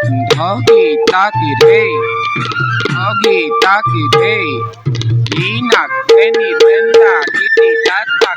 Doggy taki day, doggy taki day. Nina Kenny Brenda Kitty Tata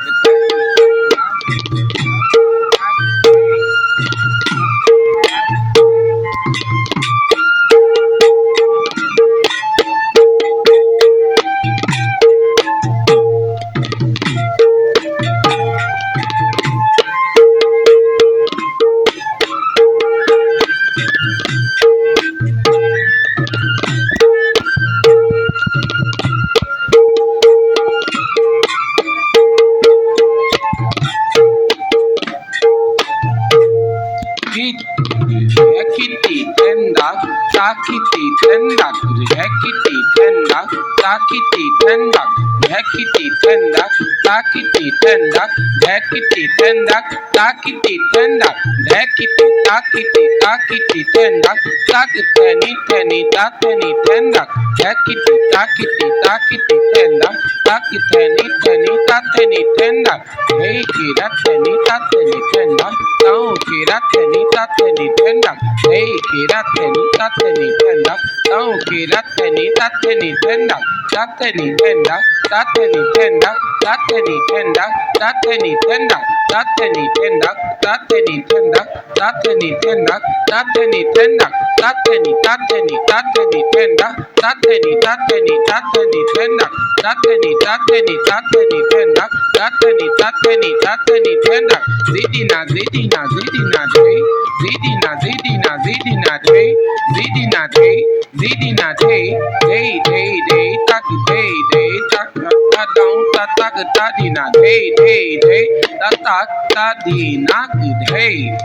Kitty tenda, takiti tenda, rekiti tenda, takiti tenda, rekiti tenda, takiti tenda, rekiti tenda, takiti tenda, rekiti takiti takiti tenda, takiteni teni tateni tenda, rekiti takiti takiti tenda, takiteni teni tateni tenda, hey kirateni tateni tenda, tau kirateni tateni tenda. Hey, kirateni tateni tenda, tau kirateni tateni tenda, tateni tenda, tateni tenda, tateni tenda, tateni tenda, tateni tenda, tateni tenda, tateni tenda, tateni tenda, tateni tateni tateni tenda, tateni tateni tateni tenda, tateni tateni tateni tenda, tateni tateni tateni tenda, zidina zidina zidina day. Zidina, Zidina, Zidina, day, Zidina, day, Zidina, day, taki, day, tak, ta, down, ta, tak, ta, dina, day, ta, tak, ta, dina, day.